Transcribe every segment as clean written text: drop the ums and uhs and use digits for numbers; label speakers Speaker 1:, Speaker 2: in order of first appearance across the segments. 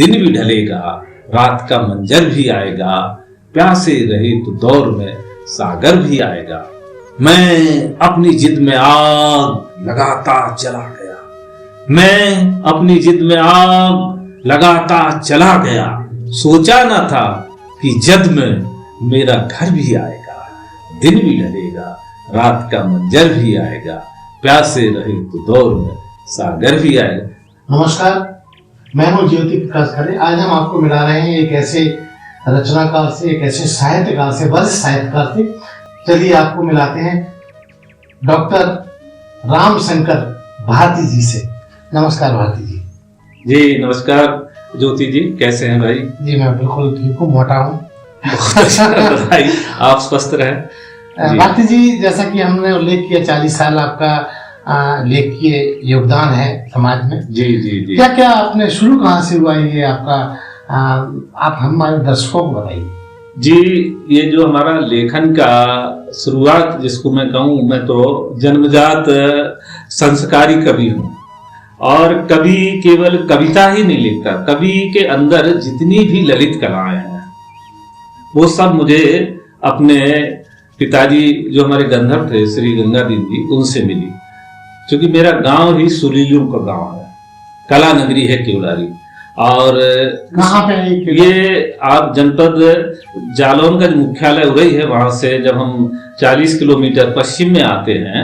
Speaker 1: दिन भी ढलेगा, रात का मंजर भी आएगा, प्यासे रहे तो दौर में सागर भी आएगा। मैं अपनी जिद में आग लगाता चला गया, मैं अपनी जिद में आग लगाता चला गया। सोचा न था कि जद में मेरा घर भी आएगा, दिन भी ढलेगा, रात का मंजर भी आएगा, प्यासे रहे तो दौर में सागर भी आएगा।
Speaker 2: नमस्कार, मैं हूं ज्योति प्रकाश खरे। आज हम आपको मिला रहे हैं एक ऐसे रचनाकार से, एक ऐसे साहित्यकार से, वरिष्ठ साहित्यकार से। चलिए आपको मिलाते हैं डॉक्टर रामशंकर भारती जी से। नमस्कार भारती जी।
Speaker 1: जी नमस्कार ज्योति जी, कैसे हैं भाई?
Speaker 2: जी मैं बिल्कुल ठीक हूँ, मोटा हूँ।
Speaker 1: भाई आप स्वस्थ रहें।
Speaker 2: भारती जी, जैसा कि हमने उल्लेख किया 40 साल आपका लेखकीय योगदान है समाज में।
Speaker 1: जी जी जी।
Speaker 2: क्या क्या आपने शुरू कहाँ से हुआ ये आपका, आप हमारे दर्शकों को बताइए।
Speaker 1: जी, ये जो हमारा लेखन का शुरुआत जिसको मैं कहूँ, मैं तो जन्मजात संस्कारी कवि हूँ और कभी केवल कविता ही नहीं लिखता, कवि के अंदर जितनी भी ललित कलाएं हैं वो सब मुझे अपने पिताजी जो हमारे गंधर्व थे श्री गंगादीन जी, उनसे मिली। क्योंकि मेरा गांव ही सुरीलियों का गांव है, कला नगरी है केवलारी। और
Speaker 2: कहाँ पे
Speaker 1: ये आप जनपद जालौन का जो मुख्यालय उरई है, वहां से जब हम 40 किलोमीटर पश्चिम में आते हैं,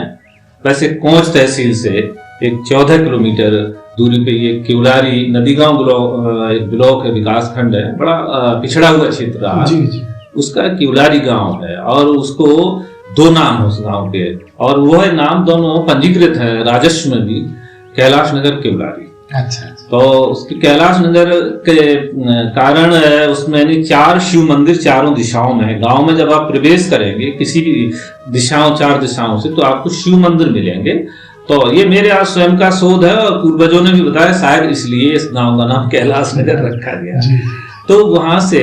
Speaker 1: वैसे कोंच तहसील से एक 14 किलोमीटर दूरी पे ये केवलारी नदीगांव ब्लॉक है, विकास खंड है, बड़ा पिछड़ा हुआ क्षेत्र रहा।
Speaker 2: जी जी।
Speaker 1: उसका केवलारी गांव है और उसको 2 नाम है उस गांव के, और वो है नाम दोनों पंजीकृत है राजस्व में भी, कैलाश नगर केवलारी।
Speaker 2: अच्छा।
Speaker 1: तो उसके कैलाश नगर के कारण उसमें 4 शिव मंदिर चारों दिशाओं में है। गांव में जब आप प्रवेश करेंगे किसी भी दिशाओं, 4 दिशाओं से, तो आपको शिव मंदिर मिलेंगे। तो ये मेरे आज स्वयं का शोध है और पूर्वजों ने भी बताया, शायद इसलिए इस गांव का नाम कैलाश नगर रखा गया। तो वहां से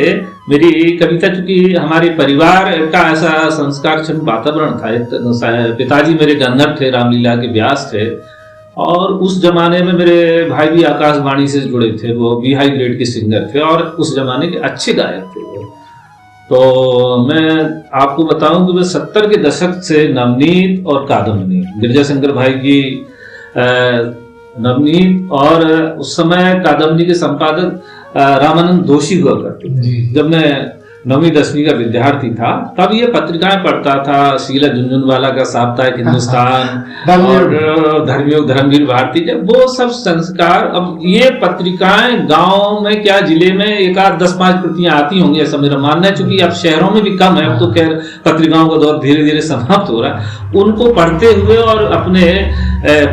Speaker 1: मेरी कविता, चूंकि हमारे परिवार का ऐसा संस्कार वातावरण था, पिताजी मेरे गंधर्व थे, रामलीला के व्यास थे, और उस जमाने में मेरे भाई भी आकाशवाणी से जुड़े थे, वो भी हाई ग्रेड के सिंगर थे और उस जमाने के अच्छे गायक थे वो। तो मैं आपको बताऊं कि मैं 70 के दशक से नवनीत और कादम्बनी, गिरजा शंकर भाई की नवनीत, और उस समय कादम्बनी के संपादक रामानंद दोषी हुआ करते थे। जब मैं 9वीं 10वीं का विद्यार्थी था तब ये पत्रिकाएं पढ़ता था, शीला झुनझुनवाला का साप्ताहिक हिंदुस्तान और धर्मयोग धर्मवीर भारती, जब वो सब संस्कार। अब ये पत्रिकाएं गांव में क्या, जिले में 1-10-5 प्रतियां आती होंगी, ऐसा मेरा मानना है। चूंकि अब शहरों में भी कम है, अब तो खैर पत्रिकाओं का दौर धीरे धीरे समाप्त हो रहा है। उनको पढ़ते हुए और अपने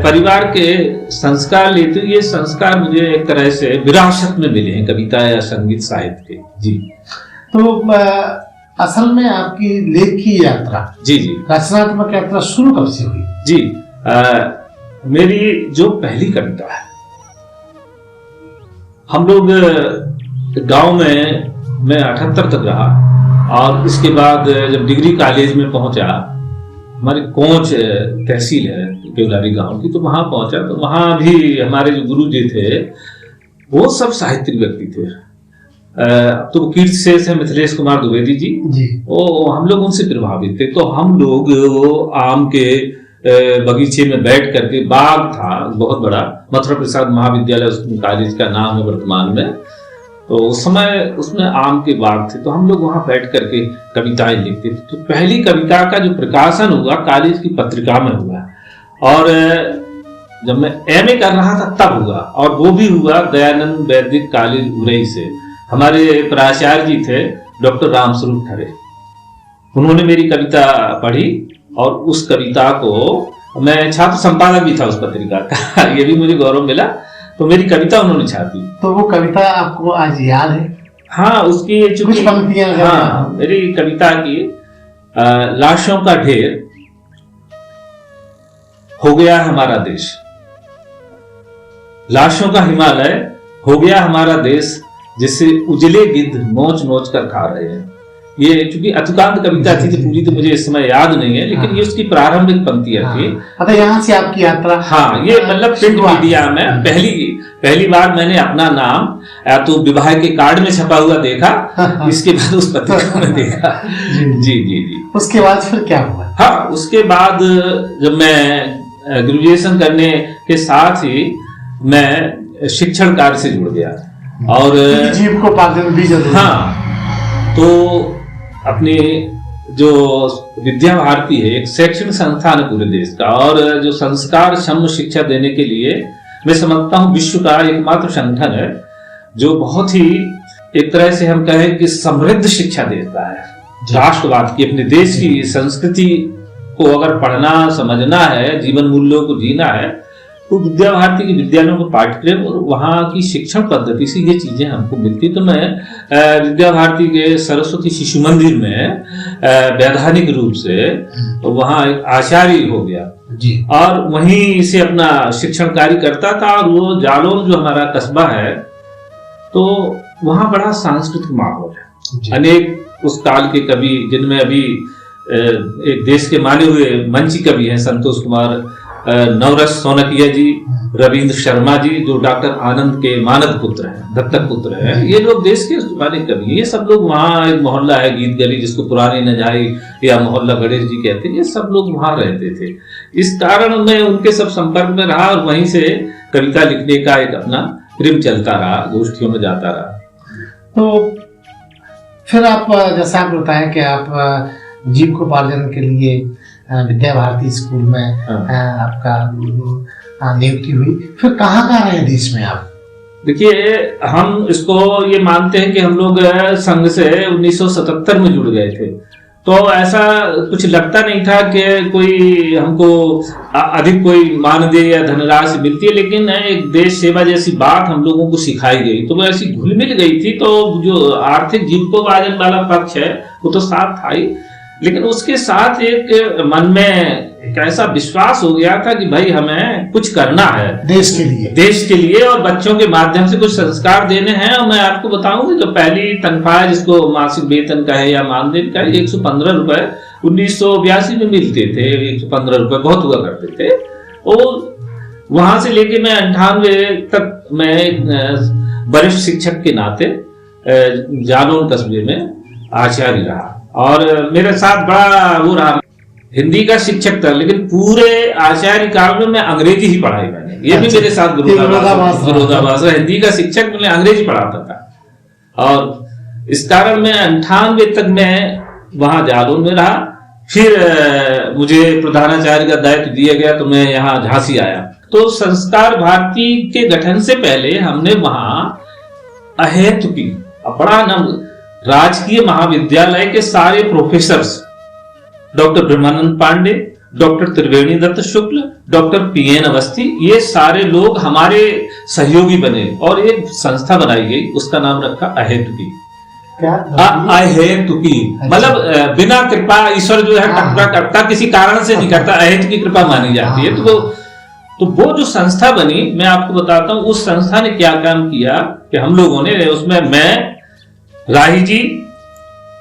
Speaker 1: परिवार के संस्कार लेते हुए, ये संस्कार मुझे एक तरह से विरासत में मिले हैं, कविता या संगीत साहित्य के। जी।
Speaker 2: तो असल में आपकी लेख की यात्रा, जी जी, रचनात्मक यात्रा शुरू कब से हुई?
Speaker 1: जी, मेरी जो पहली कविता है, हम लोग गांव में, मैं 78 तक रहा और इसके बाद जब डिग्री कॉलेज में पहुंचा, हमारी कोंच तहसील है केवलारी गांव की, तो वहां पहुंचा तो वहां भी हमारे जो गुरु जी थे वो सब साहित्यिक व्यक्ति थे। तो कीर्ति शेष है मिथिलेश कुमार द्विवेदी जी, वो हम लोग उनसे प्रभावित थे। तो हम लोग वो आम के बगीचे में बैठ करके, बाग था बहुत बड़ा, मथुरा प्रसाद महाविद्यालय उस कॉलेज का नाम है वर्तमान में, तो उस समय उसमें आम के बाग थे, तो हम लोग वहां बैठ करके कविताएं लिखते थे। तो पहली कविता का जो प्रकाशन हुआ कॉलेज की पत्रिका में हुआ, और जब मैं एमए कर रहा था तब हुआ, और वो भी हुआ दयानंद वैदिक कॉलेज उरई से। हमारे प्राचार्य जी थे डॉक्टर रामस्वरूप खरे, उन्होंने मेरी कविता पढ़ी और उस कविता को, मैं छात्र संपादक भी था उस पत्रिका का, ये भी मुझे गौरव मिला। तो मेरी कविता उन्होंने छापी।
Speaker 2: तो वो कविता आपको आज याद है?
Speaker 1: हाँ, उसकी
Speaker 2: कुछ पंक्तियां।
Speaker 1: हाँ, मेरी कविता की लाशों का ढेर हो गया हमारा देश, लाशों का हिमालय हो गया हमारा देश, जिससे उजले गिद्ध नोच नोच कर खा रहे हैं। ये चूंकि अतुकांत कविता थी तो पूरी तो मुझे इस समय याद नहीं है, लेकिन ये उसकी प्रारंभिक पंक्तियां थी।
Speaker 2: यहाँ से आपकी यात्रा।
Speaker 1: हाँ, ये मतलब प्रिंट मीडिया में पहली बार मैंने अपना नाम या तो विवाह के कार्ड में छपा हुआ देखा, इसके बाद उस पत्रिका में देखा। जी जी जी।
Speaker 2: उसके बाद फिर क्या हुआ?
Speaker 1: हाँ, उसके बाद जब मैं ग्रेजुएशन करने के साथ ही मैं शिक्षण कार्य से जुड़ गया और
Speaker 2: जीविकोपार्जन भी जरूरी।
Speaker 1: हाँ, तो अपने जो विद्या भारती है एक शैक्षणिक संस्थान है पूरे देश का, और जो संस्कार क्षम शिक्षा देने के लिए मैं समझता हूँ विश्व का एकमात्र संगठन है जो बहुत ही एक तरह से हम कहें कि समृद्ध शिक्षा देता है राष्ट्रवाद की, अपने देश की संस्कृति को अगर पढ़ना समझना है, जीवन मूल्यों को जीना है, तो विद्या भारती के विद्यालयों को पाठ्यक्रम और वहाँ की शिक्षण पद्धति से ये चीजें हमको मिलती। तो मैं विद्या भारती के सरस्वती शिशु मंदिर में वैधानिक रूप से वहाँ एक आचार्य हो गया
Speaker 2: जी, और
Speaker 1: वहीं से अपना शिक्षण कार्य करता था। और वो जालौन जो हमारा कस्बा है, तो वहाँ बड़ा सांस्कृतिक माहौल है। अनेक उस काल के कवि, जिनमें अभी एक देश के माने हुए मंची कवि हैं संतोष कुमार, नवरस सोनकिया जी, रविंद्र शर्मा जी जो डॉक्टर आनंद के मानद पुत्र हैं, दत्तक पुत्र हैं, ये लोग देश के माने कवि, ये सब लोग वहाँ, एक मोहल्ला है गीत गली जिसको पुरानी नजाई या मोहल्ला गणेश जी कहते हैं, ये सब लोग वहाँ रहते थे। इस कारण मैं उनके सब संपर्क में रहा और वहीं से कविता लिखने का एक अपना क्रम चलता रहा, गोष्ठियों में जाता रहा।
Speaker 2: तो फिर आप जैसा आप बताएं कि आप जीविकोपार्जन के लिए विद्या भारती स्कूल में आपका नियुक्ति हुई, फिर कहाँ रहे देश में आप?
Speaker 1: देखिए, हम इसको ये मानते हैं कि हम लोग संघ से 1977 में जुड़ गए थे, तो ऐसा कुछ लगता नहीं था कि कोई हमको अधिक कोई मानदेय या धनराशि मिलती है, लेकिन एक देश सेवा जैसी बात हम लोगों को सिखाई गई, तो वो ऐसी घुल मिल गई थी। तो जो आर्थिक जीविकोपार्जन वाला पक्ष है वो तो साथ था ही, लेकिन उसके साथ एक मन में एक ऐसा विश्वास हो गया था कि भाई हमें कुछ करना है देश के लिए और बच्चों के माध्यम से कुछ संस्कार देने हैं। और मैं आपको बताऊं, जो पहली तनख्वाह जिसको मासिक वेतन कहे या मानदेय कहे, 115 रुपए 1982 में मिलते थे। 115 रुपए बहुत हुआ करते थे। और वहां से लेके मैं 98 तक मैं एक वरिष्ठ शिक्षक के नाते जालौन कस्बे में आचार्य रहा, और मेरे साथ बड़ा वो रहा, हिंदी का शिक्षक था, लेकिन पूरे आचार्य काल में मैं अंग्रेजी ही पढ़ाई मैंने। ये भी मेरे साथ विरोधाभास है, हिंदी का शिक्षक मैंने अंग्रेजी पढ़ाता था। और इस कारण मैं 98 तक मैं वहां जालौन में रहा। फिर मुझे प्रधानाचार्य का दायित्व दिया गया, तो मैं यहाँ झांसी आया। तो संस्कार भारती के गठन से पहले हमने वहां अहेतुकी बड़ा नाम राजकीय महाविद्यालय के सारे प्रोफेसर्स, डॉक्टर ब्रह्मानंद पांडे, डॉक्टर त्रिवेणी दत्त शुक्ल, डॉक्टर पीएन अवस्थी, ये सारे लोग हमारे सहयोगी बने और एक संस्था बनाई गई, उसका नाम रखा अहेतुकी। अहेतुकी मतलब बिना कृपा ईश्वर जो है टकरा करता, किसी कारण से नहीं करता, अहेतुकी कृपा मानी जाती है। तो वो जो संस्था बनी, मैं आपको बताता हूँ उस संस्था ने क्या काम किया कि हम लोगों ने उसमें, मैं, राही जी,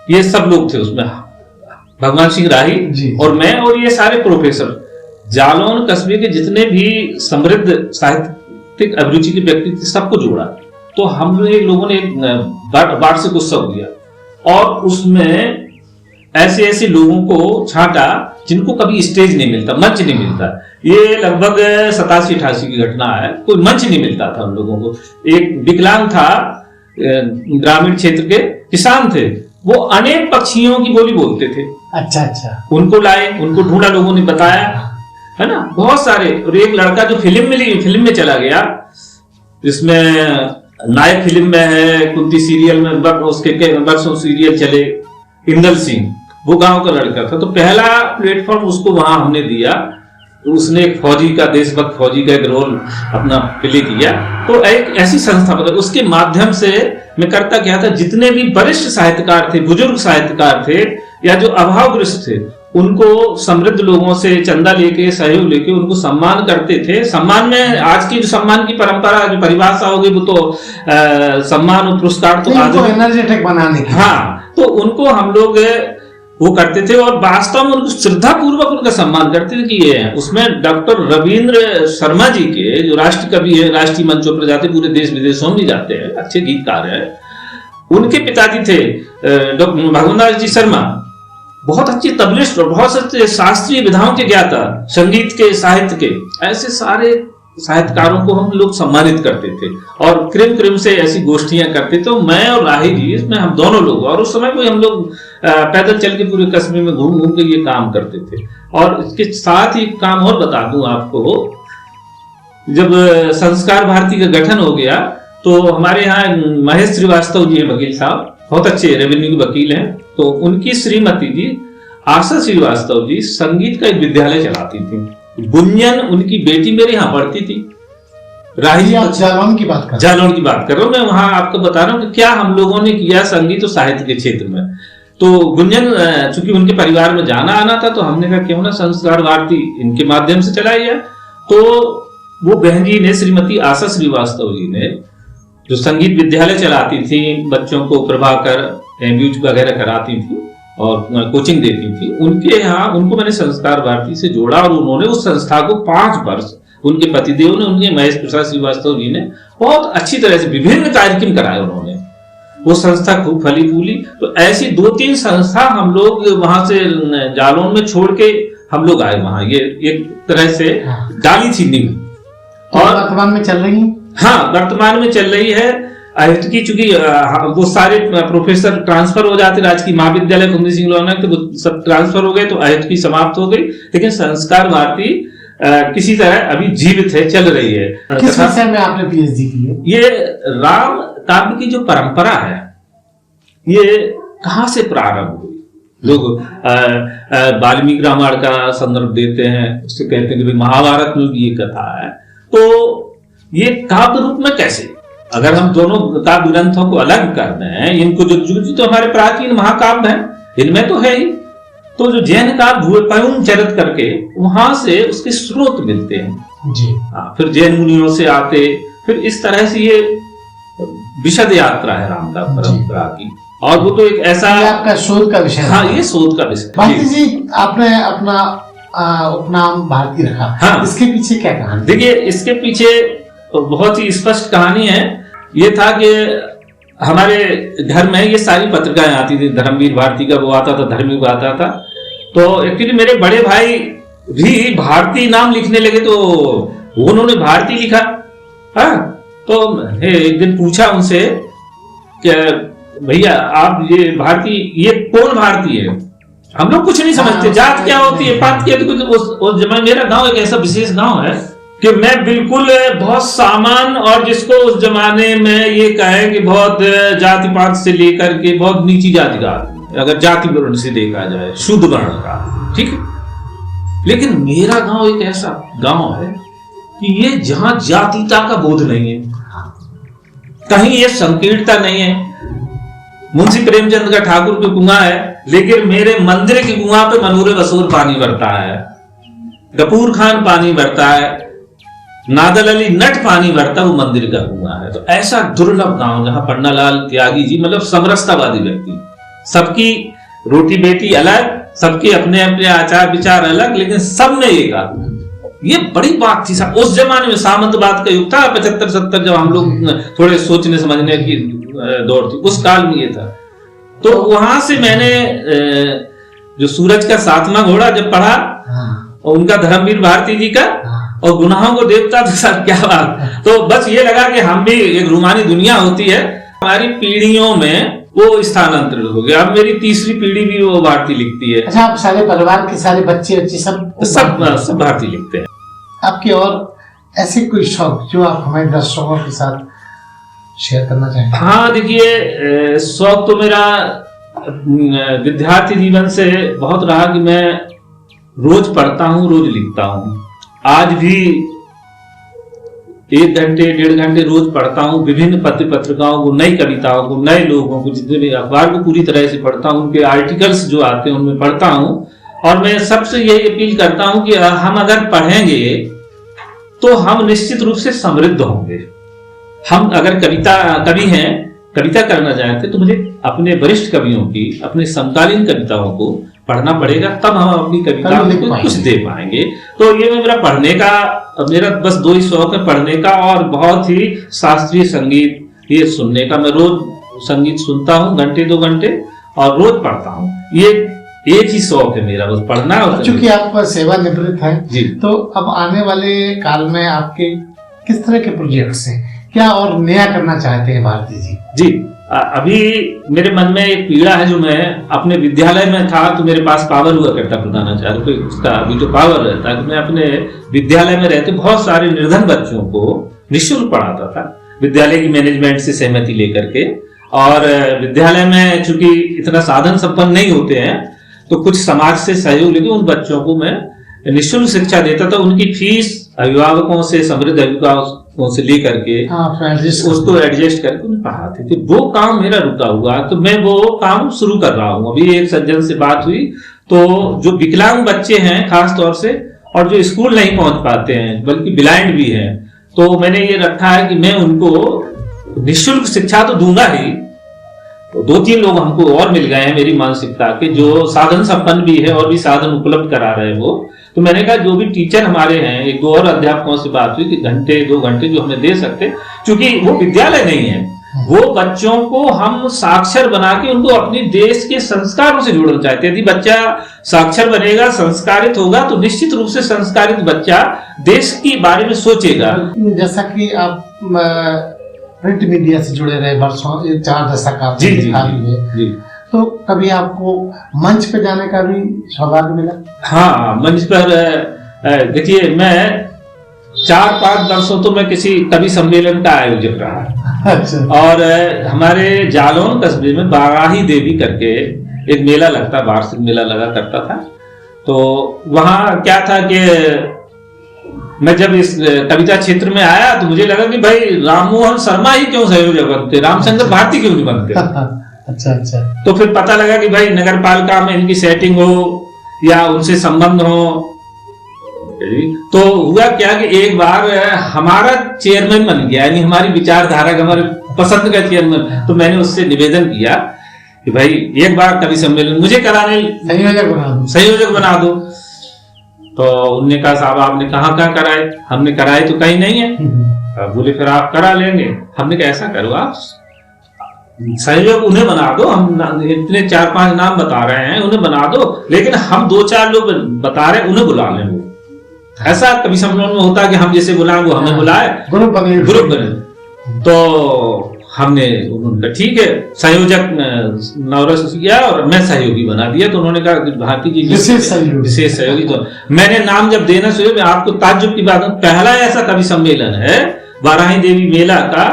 Speaker 1: ये सब लोग थे उसमें, भगवान सिंह राही और मैं, और ये सारे प्रोफेसर, जालौन कस्बे के जितने भी समृद्ध साहित्यिक अभिरुचि के व्यक्ति थे, सबको जोड़ा। तो हम लोगों ने एक वार्षिक उत्सव किया और उसमें ऐसे ऐसे लोगों को छांटा जिनको कभी स्टेज नहीं मिलता, मंच नहीं मिलता। ये लगभग 87-88 की घटना है, कोई मंच नहीं मिलता था हम लोगों को। एक विकलांग था, ग्रामीण क्षेत्र के किसान थे, वो अनेक पक्षियों की बोली बोलते थे।
Speaker 2: अच्छा,
Speaker 1: उनको लाए, उनको ढूंढा, लोगों ने बताया, है ना, बहुत सारे। और एक लड़का जो फिल्म में चला गया, जिसमें नायक फिल्म में है, कुंती सीरियल में उसके वर्षों सीरियल चले, इंदल सिंह, वो गांव का लड़का था। तो पहला प्लेटफॉर्म उसको वहां हमने दिया। उसने एक फौजी का, देशभक्त फौजी का एक रोल अपना प्ले किया। तो एक ऐसी संस्था बनी, उसके माध्यम से मैं करता क्या था, जितने भी वरिष्ठ साहित्यकार थे, बुजुर्ग साहित्यकार थे या जो अभावग्रस्त थे, उनको समृद्ध लोगों से चंदा लेके, सहयोग लेके उनको सम्मान करते थे। सम्मान में आज की जो सम्मान की परंपरा, जो परिभाषा होगी, वो तो सम्मान और पुरस्कार तो
Speaker 2: एनर्जेटिक बनाने की।
Speaker 1: हाँ, तो उनको हम लोग वो करते थे और वास्तव में उनको श्रद्धा पूर्वक उनका सम्मान करते थे कि ये है। उसमें डॉक्टर रविंद्र शर्मा जी के जो राष्ट्र कवि है, राष्ट्रीय मंचों पर जाते, पूरे देश विदेशों में जाते हैं, अच्छे गीतकार हैं। उनके पिताजी थे डॉक्टर भगवंतदास जी शर्मा, बहुत अच्छे तबलिस्ट और बहुत अच्छे शास्त्रीय विधाओं के ज्ञाता, संगीत के, साहित्य के, ऐसे सारे साहित्यकारों को हम लोग सम्मानित करते थे और क्रिम क्रिम से ऐसी गोष्ठियां करते थे। तो मैं और राही जी, इसमें हम दोनों लोग, और उस समय कोई हम लोग पैदल चल के पूरे कस्बे में घूम घूम के ये काम करते थे। और इसके साथ ही काम और बता दूं आपको, जब संस्कार भारती का गठन हो गया तो हमारे यहाँ महेश श्रीवास्तव जी हैं, वकील साहब, बहुत अच्छे रेवेन्यू के वकील हैं। तो उनकी श्रीमती जी आशा श्रीवास्तव जी संगीत का एक विद्यालय चलाती थी। गुंजन उनकी बेटी मेरे यहाँ पढ़ती थी। राही
Speaker 2: जालौन की बात
Speaker 1: कर रहा हूँ मैं, वहां आपको बता रहा हूँ कि क्या हम लोगों ने किया संगीत और साहित्य के क्षेत्र में। तो गुंजन, चूंकि उनके परिवार में जाना आना था, तो हमने कहा क्यों ना संस्कार भारती इनके माध्यम से चलाई जाए। तो वो बहन जी ने, श्रीमती आशा श्रीवास्तव जी ने, जो संगीत विद्यालय चलाती थी, बच्चों को प्रभाकर एमयूज वगैरह कराती थी और कोचिंग देती थी, उनके यहाँ उनको मैंने संस्कार भारती से जोड़ा और उन्होंने उस संस्था को 5 वर्ष, उनके पतिदेव ने, उनके महेश प्रसाद श्रीवास्तव जी ने बहुत अच्छी तरह से विभिन्न कार्यक्रम कराए उन्होंने। वो संस्था खूब फली फूली। तो ऐसी 2-3 संस्था हम लोग वहां से जालौन में छोड़ के हम लोग आए वहां। ये एक तरह से डाली थी नींव।
Speaker 2: और वर्तमान में चल रही है?
Speaker 1: हाँ, वर्तमान में चल रही है। आयुक्त की, चूंकि वो सारे प्रोफेसर ट्रांसफर हो जाते, राजकीय महाविद्यालय कुंदी सिंह लोहाना, तो वो सब ट्रांसफर हो गए, तो आयुक्त की समाप्त हो गई। लेकिन संस्कार भारती किसी तरह अभी जीवित है, चल रही है।
Speaker 2: किस विषय में आपने पीएचडी की है?
Speaker 1: ये राम काव्य की जो परंपरा है, ये कहाँ से प्रारंभ हुई? लोग वाल्मीकि रामायण का संदर्भ देते हैं, उससे कहते हैं कि महाभारत में भी ये कथा है। तो ये काव्य रूप में कैसे? अगर हम दोनों काव्य ग्रंथों को अलग कर दें, इनको जो तो हमारे प्राचीन महाकाव्य हैं, इनमें तो है ही। तो जो जैन काव्य पयुन चरित करके वहां से उसके स्रोत मिलते हैं
Speaker 2: जी।
Speaker 1: फिर जैन मुनियों से आते, फिर इस तरह से ये विशद यात्रा है राम का परंपरा की। और वो तो एक ऐसा
Speaker 2: आपका शोध का विषय।
Speaker 1: हाँ, ये शोध का विषय।
Speaker 2: भारती जी, आपने अपना उपनाम भारती रखा।
Speaker 1: हाँ,
Speaker 2: इसके पीछे क्या कहानी?
Speaker 1: देखिए, इसके पीछे बहुत ही स्पष्ट कहानी है। ये था कि हमारे घर में ये सारी पत्रिकाएं आती थी। धर्मवीर भारती का वो आता था, धर्मयुग आता था। तो एक्चुअली मेरे बड़े भाई भी भारती नाम लिखने लगे, तो उन्होंने भारती लिखा। हाँ, तो एक दिन पूछा उनसे कि भैया आप ये भारती, ये कौन भारती है? हम लोग कुछ नहीं समझते, जात क्या होती है, पात क्या होती है। उस जमाने मेरा गांव एक ऐसा विशेष गांव है कि मैं बिल्कुल बहुत सामान्य, और जिसको उस जमाने में ये कहे कि बहुत जाति पात से लेकर के बहुत नीची जाति का, अगर जाति वर्ण से देखा जाए, शुद्ध वर्ण का, ठीक है। लेकिन मेरा गांव एक ऐसा गांव है कि ये जहां जातीयता का बोध नहीं है, कहीं ये संकीर्णता नहीं है। मुंशी प्रेमचंद का ठाकुर की कुआं है, लेकिन मेरे मंदिर की कुआं पे मनूरे बसूर पानी भरता है, गफूर खान पानी भरता है, नादल अली नट पानी भरता, वो मंदिर का कुआं है। तो ऐसा दुर्लभ गांव जहां पन्नालाल त्यागी जी, मतलब समरसतावादी व्यक्ति, सबकी रोटी बेटी अलग, सबके अपने अपने आचार विचार अलग, लेकिन सब में एक आदमी। ये बड़ी बात थी। उस जमाने में सामंतवाद का युग था, 75-70, जब हम लोग थोड़े सोचने समझने की दौर थी, उस काल में ये था। तो वहां से मैंने जो सूरज का 7वां घोड़ा जब पढ़ा, और उनका धर्मवीर भारती जी का, और गुनाहों को देखता, तो सर क्या बात। तो बस ये लगा कि हम भी, एक रूमानी दुनिया होती है, हमारी पीढ़ियों में वो स्थानांतरित हो गया। अब मेरी तीसरी पीढ़ी भी वो भारती लिखती है।
Speaker 2: अच्छा, आप सारे परिवार के सारे बच्चे
Speaker 1: सब भारती लिखते हैं।
Speaker 2: आपके और ऐसे कोई शौक जो आप हमारे दर्शकों के साथ शेयर करना चाहेंगे?
Speaker 1: हाँ, देखिए, शौक तो मेरा विद्यार्थी जीवन से बहुत रहा कि मैं रोज पढ़ता हूँ, रोज लिखता हूँ। आज भी 1 घंटे 1.5 घंटे रोज पढ़ता हूँ, विभिन्न पत्र पत्रिकाओं को, नई कविताओं को, नए लोगों को, जितने भी अखबार को पूरी तरह से पढ़ता हूँ, उनके आर्टिकल्स जो आते हैं उनमें पढ़ता हूँ। और मैं सबसे यही अपील करता हूँ कि हम अगर पढ़ेंगे तो हम निश्चित रूप से समृद्ध होंगे। हम अगर कवि हैं, कविता करना चाहते तो मुझे अपने वरिष्ठ कवियों की, अपने समकालीन कविताओं को पढ़ना पड़ेगा, तब हम अपनी कविता
Speaker 2: तब लिख
Speaker 1: को
Speaker 2: पाएंगे।
Speaker 1: कुछ दे पाएंगे। तो ये मेरा पढ़ने का, मेरा बस 2 ही शौक है, पढ़ने का और बहुत ही शास्त्रीय संगीत ये सुनने का। मैं रोज संगीत सुनता हूँ घंटे 2 घंटे और रोज पढ़ता हूँ। ये एक ही शौक है मेरा, बस पढ़ना और
Speaker 2: चूंकि आप सेवानिवृत्त हैं
Speaker 1: जी।
Speaker 2: तो अब आने वाले काल में आपके किस तरह के प्रोजेक्ट्स हैं, क्या और नया करना चाहते हैं भारती जी?
Speaker 1: जी, अभी मेरे मन में एक पीड़ा है। जो मैं अपने विद्यालय में था तो मेरे पास पावर हुआ करता प्रधानाचार्य को, उसका अभी तो पावर रहता है कि मैं अपने विद्यालय में रहते बहुत सारे निर्धन बच्चों को निःशुल्क पढ़ाता था, विद्यालय की मैनेजमेंट से सहमति लेकर के। और विद्यालय में चूंकि इतना साधन संपन्न नहीं होते हैं तो कुछ समाज से सहयोग लेके उन बच्चों को मैं निःशुल्क शिक्षा देता था। उनकी फीस अभिभावकों से, समृद्ध अभिभावकों से लेकर के उसको एडजस्ट करके उन्हें पढ़ाते थे। वो काम मेरा रुका हुआ, तो मैं वो काम शुरू कर रहा हूँ। अभी एक सज्जन से बात हुई, तो जो विकलांग बच्चे हैं खास तौर से, और जो स्कूल नहीं पहुंच पाते हैं बल्कि ब्लाइंड भी हैं, तो मैंने ये रखा है कि मैं उनको निःशुल्क शिक्षा तो दूंगा ही। तो 2-3 लोग हमको और मिल गए हैं मेरी मानसिकता के, जो साधन संपन्न भी है और भी साधन उपलब्ध करा रहे हैं वो। तो मैंने कहा जो भी टीचर हमारे हैं, 1-2 और अध्यापकों से बात हुई कि घंटे 2 घंटे जो हमें दे सकते, क्योंकि वो विद्यालय नहीं है, वो बच्चों को हम साक्षर बना के उनको अपने देश के संस्कारों से जोड़ना चाहते हैं। यदि बच्चा साक्षर बनेगा, संस्कारित होगा, तो निश्चित रूप से संस्कारित बच्चा देश के बारे में सोचेगा।
Speaker 2: जैसा कि आप प्रिंट मीडिया से जुड़े रहे वर्षों, 4 दशक आपने दिखा भी है, तो कभी आपको मंच पे जाने का भी सौभाग्य मिला?
Speaker 1: हाँ, मंच पर देखिए, मैं 4-5 वर्षों तो मैं किसी कवि सम्मेलन का आयोजक रहा।
Speaker 2: अच्छा।
Speaker 1: और हमारे जालौन कस्बे में बाराही देवी करके एक मेला लगता, वार्षिक मेला लगा करता था। तो वहां क्या था कि मैं जब इस कविता क्षेत्र में आया तो मुझे लगा कि भाई राममोहन शर्मा ही क्यों संयोजक बनते, रामचंद्र भारती क्यों नहीं बनते।
Speaker 2: अच्छा अच्छा।
Speaker 1: तो फिर पता लगा कि भाई नगर पालिका में इनकी सेटिंग हो या उनसे संबंध हो। तो हुआ क्या कि एक बार हमारा चेयरमैन बन गया, यानी हमारी विचारधारा का, हमारे पसंद का चेयरमैन। तो मैंने उससे निवेदन किया कि भाई एक बार कवि सम्मेलन मुझे कराने, संयोजक बना दो। तो उनने कहा साहब आपने कहाँ कराए? हमने कराए तो कहीं नहीं है। बोले फिर आप करा लेंगे। हमने कहा ऐसा करो, आप संयोजक उन्हें बना दो, हम इतने 4-5 नाम बता रहे हैं, उन्हें बना दो, लेकिन हम 2-4 लोग बता रहे हैं उन्हें बुला लें। वो ऐसा कभी सम्मेलन में होता है कि हम जैसे बुलाएं वो हमें बुलाए, ग्रुप बने। तो हमने, उन्होंने कहा ठीक है, संयोजक नवरस किया और मैं सहयोगी बना दिया। तो उन्होंने कहा भारती जी विशेष सहयोगी। तो मैंने नाम जब देना शुरू, मैं आपको ताज्जुब की बात, पहला ऐसा कवि सम्मेलन है बाराही देवी मेला का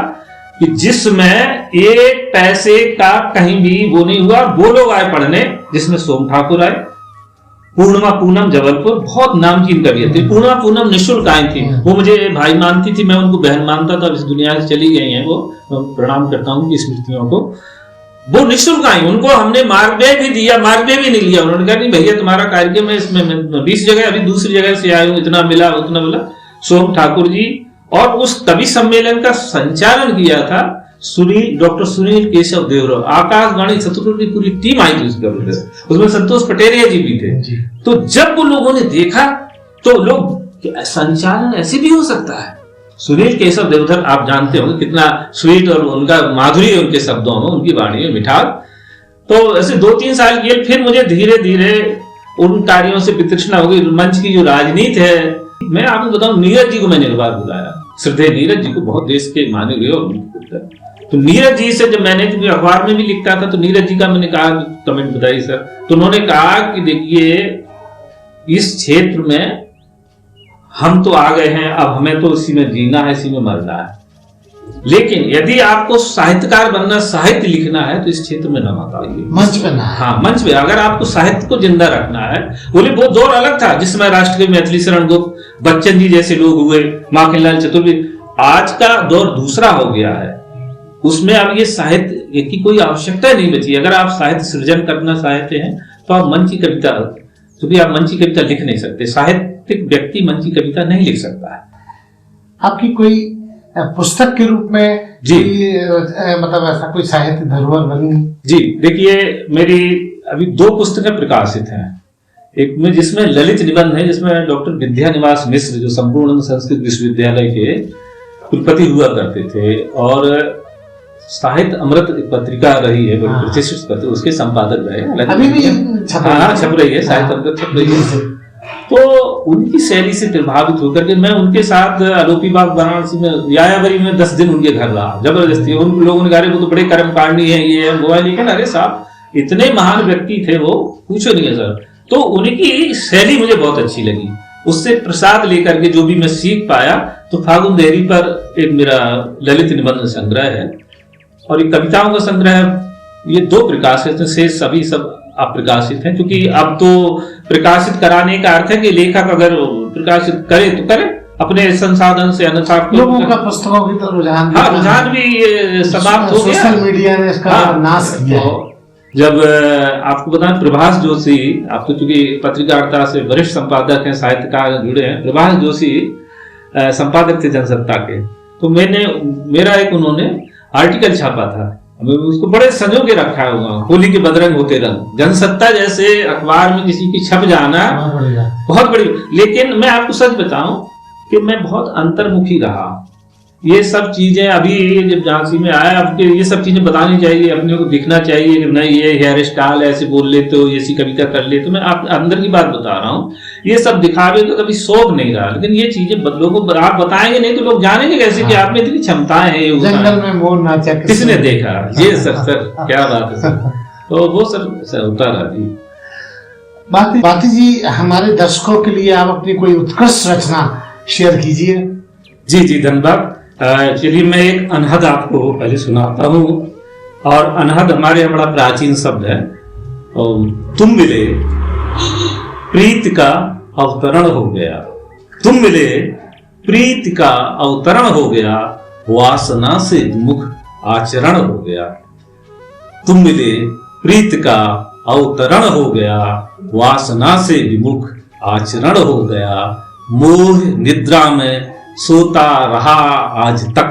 Speaker 1: कि जिसमें 1 पैसे का कहीं भी वो नहीं हुआ। वो लोग आए पढ़ने, जिसमें सोम ठाकुर आए, पूर्णिमा पूनम जबलपुर, बहुत नामचीन कवि थी। पूर्णिमा पूनम निःशुल्क आई थी, वो मुझे भाई मानती थी, मैं उनको बहन मानता था। इस दुनिया से चली गई हैं वो, प्रणाम करता हूँ उनकी स्मृतियों को। वो निःशुल्क आई, उनको हमने मार्गवे भी दिया, मार्गवे भी नहीं लिया। उन्होंने कहा नहीं भैया तुम्हारा कार्यक्रम है, इसमें 20 जगह, अभी दूसरी जगह से आए हूँ, इतना मिला उतना मिला। सोम ठाकुर जी। और उस कवि सम्मेलन का संचालन किया था डॉक्टर सुनील केशव देवराव, आकाशवाणी छतरपुर की पूरी टीम आई थी उसमें संतोष पटेरिया जी भी थे। तो जब वो लोगों ने देखा तो लोग, संचालन ऐसे भी हो सकता है। सुनील केशव देवधर आप जानते होंगे कितना स्वीट, और उनका माधुरी है उनके शब्दों में, उनकी वाणी में मिठास। तो ऐसे 2-3 साल किए, फिर मुझे धीरे धीरे उन कार्यों से वितृष्णा हो गई। मंच की जो राजनीति है, मैं आपको बताऊं, नीरज जी को मैंने एक बार बुलाया, श्रद्धेय नीरज जी को, बहुत देश के माने गए। और तो नीरज जी से जब मैंने, क्योंकि अखबार में भी लिखता था, तो नीरज जी का मैंने कहा कमेंट बताइए सर। तो उन्होंने कहा कि देखिए इस क्षेत्र में हम तो आ गए हैं, अब हमें तो इसी में जीना है, इसी में मरना है, लेकिन यदि आपको साहित्यकार बनना, साहित्य लिखना है तो इस क्षेत्र में न मत आइए,
Speaker 2: मंच पे ना।
Speaker 1: हाँ, मंच पे अगर आपको साहित्य को जिंदा रखना है। बोले वो दौर अलग था जिसमें राष्ट्रकवि मैथिली शरण गुप्त, बच्चन जी जैसे लोग हुए, माखनलाल चतुर्वेदी। आज का दौर दूसरा हो गया है, उसमें अब ये साहित्य की कोई आवश्यकता नहीं बची। अगर आप साहित्य सृजन करना चाहते हैं तो आप मंच की कविता, क्योंकि आप मंच की कविता लिख नहीं सकते, साहित्यिक व्यक्ति मंच की कविता नहीं लिख सकता है।
Speaker 2: आपकी कोई पुस्तक के रूप में जी मतलब ऐसा कोई साहित्य धरोहर बनी?
Speaker 1: जी देखिए, मेरी अभी 2 पुस्तकें प्रकाशित हैं। एक में जिसमें ललित निबंध है, जिसमें डॉक्टर विद्यानिवास मिश्र जो संपूर्ण संस्कृत विश्वविद्यालय के कुलपति हुआ करते थे और साहित्य अमृत पत्रिका रही है, बड़ी प्रतिष्ठित पत्रिका, उसके संपादक रहे।
Speaker 2: अभी भी
Speaker 1: छप रही है, साहित्य अमृत छप रही है। तो उनकी शैली से प्रभावित होकर के मैं उनके साथ आलोपी बाग वाराणसी में यायावरी में 10 दिन उनके घर रहा। जबरदस्ती उन लोगों ने कहा वो तो बड़े कर्मकांडी है, ये है वो है, लेकिन अरे साहब इतने महान व्यक्ति थे वो, पूछो नहीं है सर। तो उनकी शैली मुझे बहुत अच्छी लगी, उससे प्रसाद लेकर के जो भी मैं सीख पाया। तो फागुन देहरी पर एक मेरा ललित निबंध संग्रह है और एक कविताओं का संग्रह है। ये 2 प्रकाशित हैं, शेष सभी सब अप्रकाशित हैं, क्योंकि अब तो प्रकाशित कराने का अर्थ है कि लेखक अगर प्रकाशित करे तो करे अपने संसाधन से, अन्यथा
Speaker 2: लोगों का पुस्तकों की तरफ रुझान
Speaker 1: भी समाप्त हो गया।
Speaker 2: सोशल मीडिया ने इसका नाश किया है।
Speaker 1: जब आपको बताएं प्रभाष जोशी, आप तो चूंकि पत्रकारिता से वरिष्ठ संपादक हैं, साहित्यकार जुड़े हैं, प्रभाष जोशी संपादक थे जनसत्ता के। तो मेरा एक उन्होंने आर्टिकल छापा था, उसको बड़े संजो के रखा हुआ, होली के बदरंग होते रंग। जनसत्ता जैसे अखबार में किसी की छप जाना बहुत बड़ी। लेकिन मैं आपको सच बताऊं कि मैं बहुत अंतर्मुखी रहा। ये सब चीजें अभी जब झांसी में आया, अब ये सब चीजें बतानी चाहिए, अपने को दिखना चाहिए कि नहीं ये हेयर स्टाइल ऐसे बोल लेते हो, ऐसी कविता कर लेते हो। मैं आप अंदर की बात बता रहा हूँ, ये सब दिखावे का कभी शौक नहीं रहा। लेकिन ये चीजें लोगों को आप बताएंगे नहीं तो लोग जानेंगे कैसे कि आप में इतनी क्षमताएं हैं।
Speaker 2: जंगल में मोर नाचा
Speaker 1: किसने देखा, ये सर क्या बात है सर। तो वो सर होता रहा जी।
Speaker 2: बाती जी, हमारे दर्शकों के लिए आप अपनी कोई उत्कृष्ट रचना शेयर कीजिए।
Speaker 1: जी धन्यवाद। चलिए मैं एक अनहद आपको पहले सुनाता हूँ। और अनहद हमारे यहाँ बड़ा प्राचीन शब्द है। तुम मिले प्रीत का अवतरण हो गया, तुम मिले प्रीत का अवतरण हो गया, वासना से मुख आचरण हो गया। तुम मिले प्रीत का अवतरण हो गया, वासना से विमुख आचरण हो गया। मोह निद्रा में सोता रहा आज तक,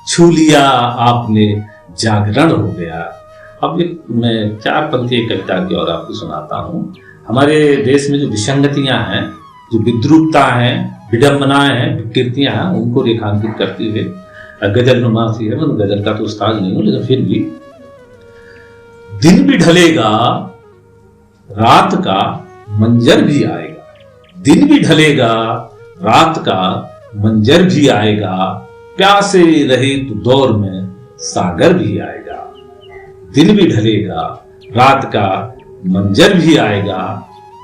Speaker 1: छू लिया आपने जागरण हो गया। अब मैं 4 पंक्ति कविता की और आपको सुनाता हूँ। हमारे देश में जो विसंगतियां हैं, जो विद्रूपता हैं, विडंबनाएं हैं, विकृतियां हैं, उनको रेखांकित करती हुए गजल नुमासी है। मैं गजल का तो उस्ताद नहीं हूं, लेकिन फिर भी दिन भी ढलेगा रात का मंजर भी आएगा, दिन भी ढलेगा रात का मंजर भी आएगा, प्यासे रहे तो दौर में सागर भी आएगा। दिन भी ढलेगा रात का मंजर भी आएगा,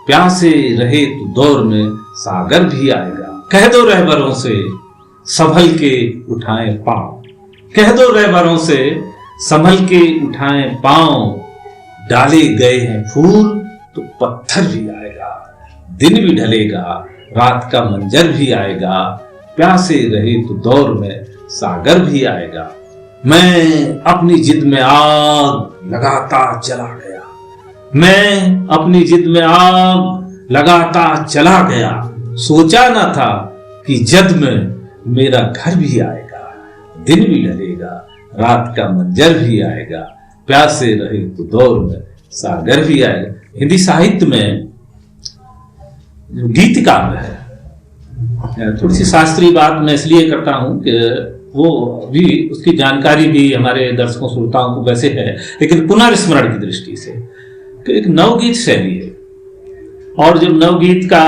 Speaker 1: प्यासे रहे तो दौर में सागर भी आएगा। कह दो रहबरों से संभल के उठाएं पांव, कह दो रहबरों से संभल के उठाएं पांव, डाले गए हैं फूल तो पत्थर भी आएगा। दिन भी ढलेगा रात का मंजर भी आएगा, प्यासे रहे तो दौर में सागर भी आएगा। मैं अपनी जिद में आग लगाता चला गया, मैं अपनी जिद में आग लगाता चला गया, सोचा न था कि जद में मेरा घर भी आएगा। दिन भी ढलेगा रात का मंजर भी आएगा, प्यासे रहे तो दौर में सागर भी आएगा। हिंदी साहित्य में गीत काव्य है, थोड़ी सी शास्त्रीय बात मैं इसलिए करता हूं कि वो भी उसकी जानकारी भी हमारे दर्शकों श्रोताओं को वैसे है, लेकिन पुनर्स्मरण की दृष्टि से कि एक नवगीत शैली है। और जब नवगीत का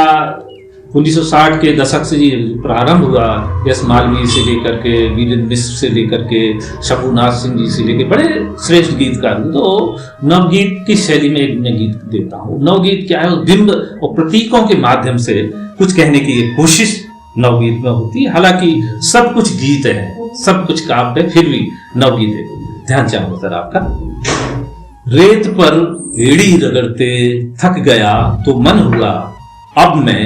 Speaker 1: 1960 के दशक से प्रारंभ हुआ, यश मालवीय से लेकर के वीरेंद्र मिश्र से लेकर के शंभुनाथ सिंह जी से लेकर बड़े श्रेष्ठ गीतकार, तो नवगीत की शैली में मैं गीत देता हूँ। नवगीत क्या है? बिंब और प्रतीकों के माध्यम से कुछ कहने की कोशिश नवगीत में होती है। हालांकि सब कुछ गीत है, सब कुछ काव्य है, फिर भी नवगीत है। ध्यान चाहूंगा सर आपका। रेत पर एड़ी रगड़ते थक गया तो मन हुआ, अब मैं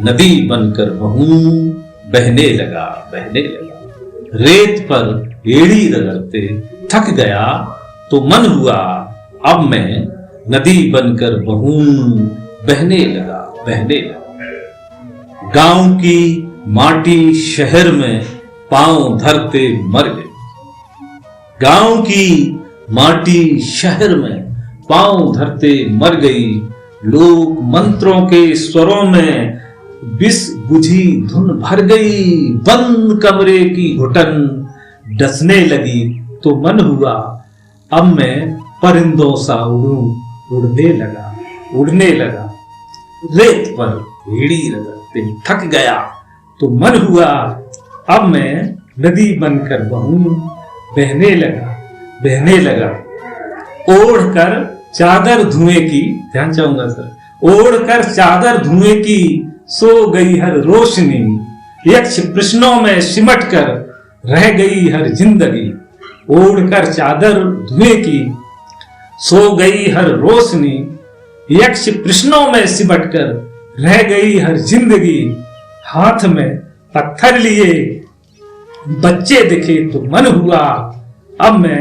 Speaker 1: नदी बनकर बहूं बहने लगा, बहने लगा। रेत पर एड़ी रगड़ते थक गया तो मन हुआ, अब मैं नदी बनकर बहूं बहने लगा, बहने लगा। गांव की माटी शहर में पांव धरते मर गई, गांव की माटी शहर में पांव धरते मर गई। लोक मंत्रों के स्वरों में विष बुझी धुन भर गई। बंद कमरे की घुटन डसने लगी तो मन हुआ अब मैं परिंदों सा उड़ूं। उड़ने लगा रेत पर भेड़ी रगड़ते थक गया तो मन हुआ अब मैं नदी बनकर बहूं। बहने लगा ओढ़कर चादर धुएं की, ध्यान चाहूंगा सर, ओढ़कर चादर धुएं की सो गई हर रोशनी। यक्ष प्रश्नों में सिमट कर रह गई हर जिंदगी। ओढ़कर चादर धुएं की सो गई हर रोशनी। यक्ष प्रश्नों में सिमट कर रह गई हर जिंदगी। हाथ में पत्थर लिए बच्चे दिखे तो मन हुआ अब मैं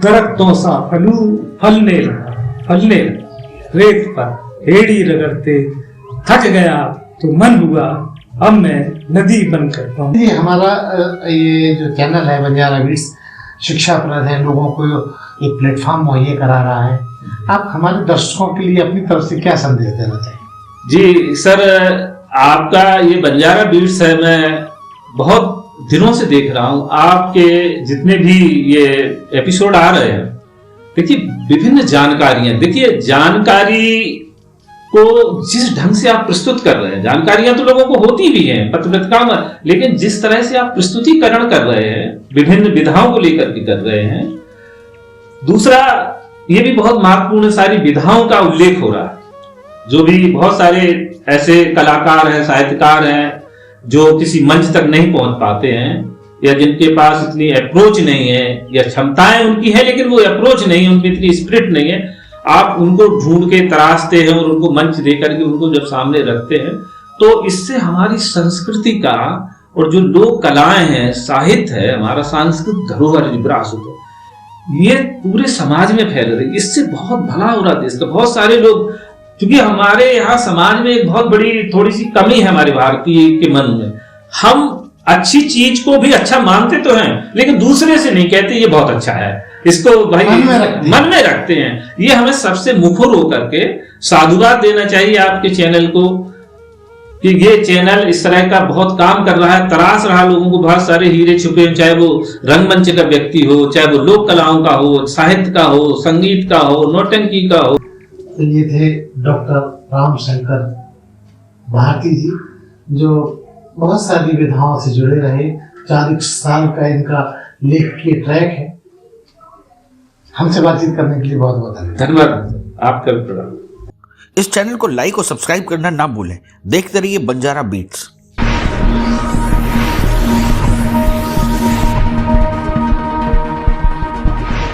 Speaker 1: दरख्तों सा फलने लगा। रेत पर हेड़ी रगड़ते थक गया तो मन हुआ अब मैं नदी बनकर पहुंच।
Speaker 2: ये हमारा ये जो चैनल है बंजारा बीट्स शिक्षाप्रद है, लोगों को एक प्लेटफॉर्म मुहैया करा रहा है। आप हमारे दर्शकों के लिए अपनी तरफ से क्या संदेश देना चाहिए?
Speaker 1: जी सर, आपका ये बंजारा बीट्स है, मैं बहुत दिनों से देख रहा हूं आपके जितने भी ये एपिसोड आ रहे हैं। देखिए विभिन्न जानकारियां, देखिए जानकारी को जिस ढंग से आप प्रस्तुत कर रहे हैं, जानकारियां तो लोगों को होती भी हैं पत्रकारिता में, लेकिन जिस तरह से आप प्रस्तुतिकरण कर रहे हैं, विभिन्न विधाओं को लेकर के कर रहे हैं। दूसरा ये भी बहुत महत्वपूर्ण, सारी विधाओं का उल्लेख हो रहा है। जो भी बहुत सारे ऐसे कलाकार हैं, साहित्यकार हैं जो किसी मंच तक नहीं पहुंच पाते हैं, या जिनके पास इतनी अप्रोच नहीं है, या क्षमताएं उनकी है लेकिन वो अप्रोच नहीं है, उनकी इतनी स्पिरिट नहीं है। आप उनको ढूंढ के तराशते हैं और उनको मंच देकर के उनको जब सामने रखते हैं तो इससे हमारी संस्कृति का और जो लोक कलाएं हैं, साहित्य है, हमारा सांस्कृतिक धरोहर विरासत है, ये पूरे समाज में फैल रही है। इससे बहुत भला हो रहा है देश का। बहुत सारे लोग, क्योंकि हमारे यहाँ समाज में एक बहुत बड़ी थोड़ी सी कमी है हमारे भारतीय के मन में, हम अच्छी चीज को भी अच्छा मानते तो हैं लेकिन दूसरे से नहीं कहते ये बहुत अच्छा है, इसको भाई मन में रखते हैं। ये हमें सबसे मुखर होकर के साधुवाद देना चाहिए आपके चैनल को कि ये चैनल इस तरह का बहुत काम कर रहा है, तराश रहा लोगों को। बहुत सारे हीरे छुपे हैं, चाहे वो रंगमंच का व्यक्ति हो, चाहे वो लोक कलाओं का हो, साहित्य का हो, संगीत का हो, नौटंकी का हो।
Speaker 2: तो ये थे डॉक्टर रामशंकर भारती जी, जो बहुत सारी विधाओं से जुड़े रहे। 40 साल का इनका लेखकीय ट्रैक है। हमसे बातचीत करने के लिए बहुत बहुत
Speaker 1: धन्यवाद आपका भी प्रणाम।
Speaker 3: इस चैनल को लाइक और सब्सक्राइब करना ना भूलें। देखते रहिए बंजारा बीट्स।